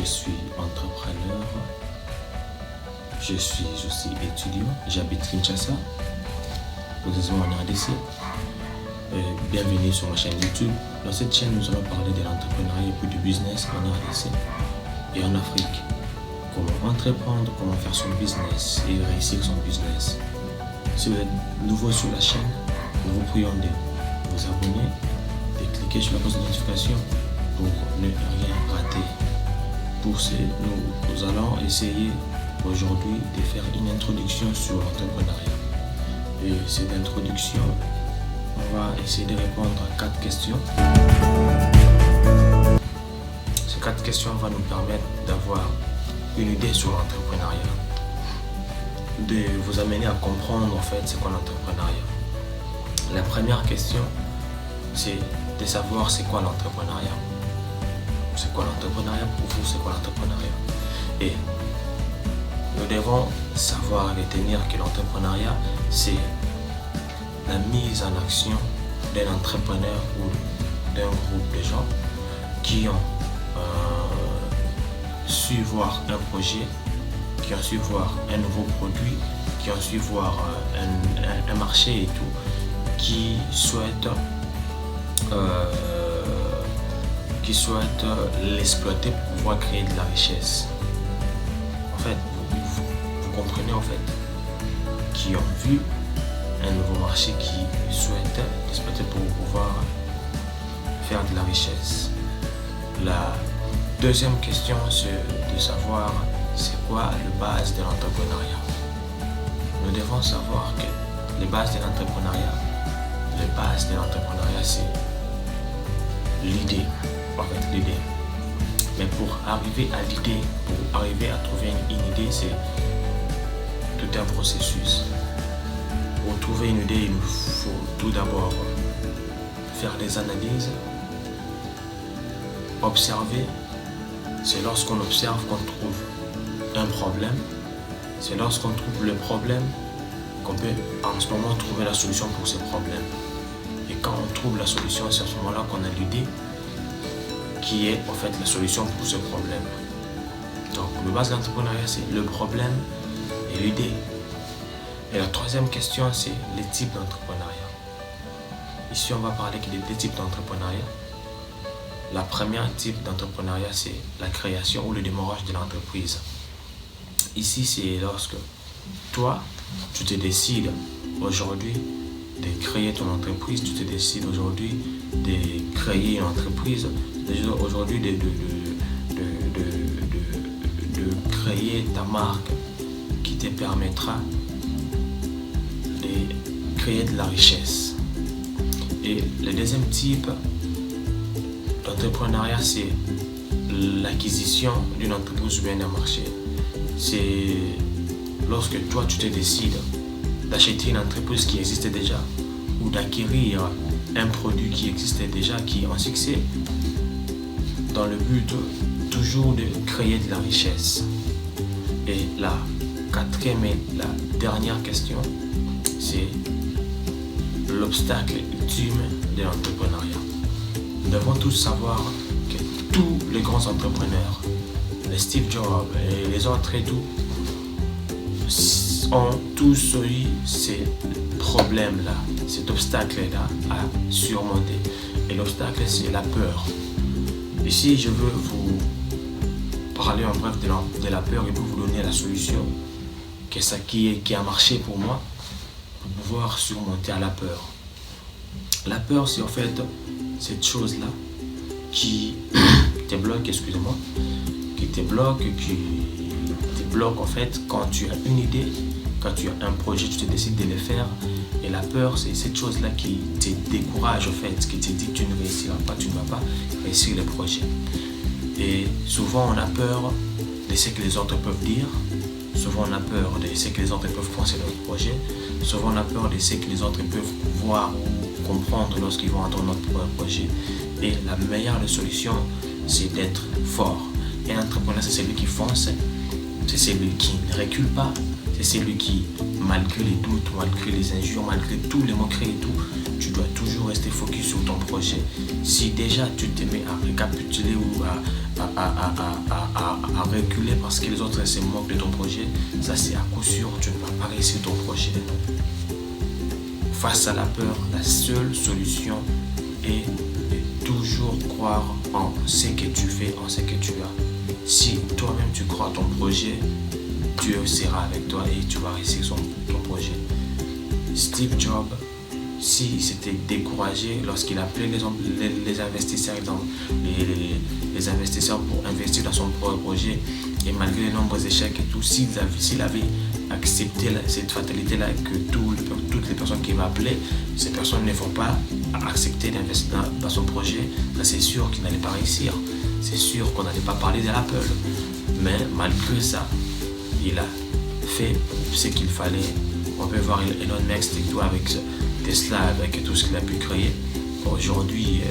je suis entrepreneur, je suis aussi étudiant, j'habite Kinshasa, précisément en RDC. Bienvenue sur ma chaîne YouTube. Dans cette chaîne, nous allons parler de l'entrepreneuriat et du business en RDC et en Afrique. Comment entreprendre, comment faire son business et réussir son business. Si vous êtes nouveau sur la chaîne, nous vous prions de vous abonner, de cliquer sur la cloche de notification pour ne rien rater. Pour ce, nous allons essayer aujourd'hui de faire une introduction sur l'entrepreneuriat. Et cette introduction, on va essayer de répondre à 4 questions. Ces 4 questions vont nous permettre d'avoir une idée sur l'entrepreneuriat, de vous amener à comprendre en fait ce qu'est l'entrepreneuriat. La première question, c'est de savoir c'est quoi l'entrepreneuriat. C'est quoi l'entrepreneuriat pour vous, c'est quoi l'entrepreneuriat? Et nous devons savoir et retenir que l'entrepreneuriat, c'est la mise en action d'un entrepreneur ou d'un groupe de gens qui ont su voir un projet, qui ont su voir un nouveau produit, qui ont su voir un marché et tout, qui souhaitent l'exploiter pour pouvoir créer de la richesse. En fait, vous comprenez en fait, qui ont vu un nouveau marché, qui souhaitent l'exploiter pour pouvoir faire de la richesse. La deuxième question, c'est de savoir c'est quoi les bases de l'entrepreneuriat. Nous devons savoir que les bases de l'entrepreneuriat, c'est l'idée. En fait, l'idée. Mais pour arriver à l'idée, pour arriver à trouver une idée, c'est tout un processus. Pour trouver une idée, il nous faut tout d'abord faire des analyses, observer. C'est lorsqu'on observe qu'on trouve un problème. C'est lorsqu'on trouve le problème qu'on peut en ce moment trouver la solution pour ce problème. Et quand on trouve la solution, c'est à ce moment-là qu'on a l'idée qui est en fait la solution pour ce problème. Donc le base de l'entrepreneuriat, c'est le problème et l'idée. Et la troisième question, c'est les types d'entrepreneuriat. Ici, on va parler des types d'entrepreneuriat. La première type d'entrepreneuriat, c'est la création ou le démarrage de l'entreprise. Ici, c'est lorsque toi, tu te décides aujourd'hui de créer ton entreprise, tu te décides aujourd'hui de créer une entreprise, aujourd'hui de créer ta marque qui te permettra de créer de la richesse. Et le deuxième type d'entrepreneuriat, c'est l'acquisition d'une entreprise ou bien d'un marché. C'est lorsque toi tu te décides d'acheter une entreprise qui existait déjà ou d'acquérir un produit qui existait déjà, qui est en succès, dans le but toujours de créer de la richesse. Et la quatrième et la dernière question, c'est l'obstacle ultime de l'entrepreneuriat. Nous devons tous savoir que tous les grands entrepreneurs, les Steve Jobs et les autres et tout, ont tous eu ces problèmes-là, cet obstacle-là à surmonter. Et l'obstacle, c'est la peur. Ici, je veux vous parler en bref de la peur et pour vous donner la solution qui a marché pour moi pour pouvoir surmonter à la peur. La peur, c'est en fait cette chose-là qui te bloque, qui te bloque en fait quand tu as une idée, quand tu as un projet, tu te décides de le faire. Et la peur, c'est cette chose-là qui te décourage en fait, qui te dit que tu ne réussiras pas, tu ne vas pas réussir le projet. Et souvent on a peur de ce que les autres peuvent dire, souvent on a peur de ce que les autres peuvent penser de notre projet, souvent on a peur de ce que les autres peuvent voir ou comprendre lorsqu'ils vont entendre notre projet. Et la meilleure des solutions, c'est d'être fort. Et un entrepreneur, c'est celui qui fonce, c'est celui qui ne recule pas, c'est celui qui, malgré les doutes, malgré les injures, malgré tous les moqueries et tout, tu dois toujours rester focus sur ton projet. Si déjà tu te mets à récapituler ou à reculer parce que les autres se moquent de ton projet, ça c'est à coup sûr, tu ne vas pas réussir ton projet. Face à la peur, la seule solution est de toujours croire en ce que tu fais, en ce que tu as. Si toi-même tu crois en ton projet, Dieu sera avec toi et tu vas réussir ton projet. Steve Jobs, s'il s'était découragé lorsqu'il appelait les investisseurs, les investisseurs pour investir dans son projet, et malgré les nombreux échecs et tout, s'il avait accepté cette fatalité-là, que toutes les personnes qu'il va appeler, ces personnes ne vont pas accepter d'investir dans son projet, c'est sûr qu'il n'allait pas réussir. C'est sûr qu'on n'allait pas parler de l'Apple. Mais malgré ça, il a fait ce qu'il fallait. On peut voir Elon Musk avec Tesla, avec tout ce qu'il a pu créer. Aujourd'hui,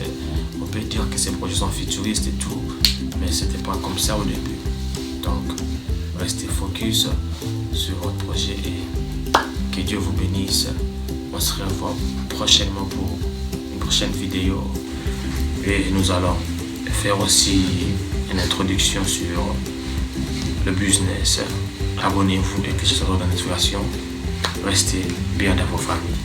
on peut dire que ses projets sont futuristes et tout, mais c'était pas comme ça au début. Donc, restez focus sur votre projet et que Dieu vous bénisse. On se revoit prochainement pour une prochaine vidéo et nous allons faire aussi une introduction sur le business. Abonnez-vous et que ce soit dans l'inspiration. Restez bien dans vos familles.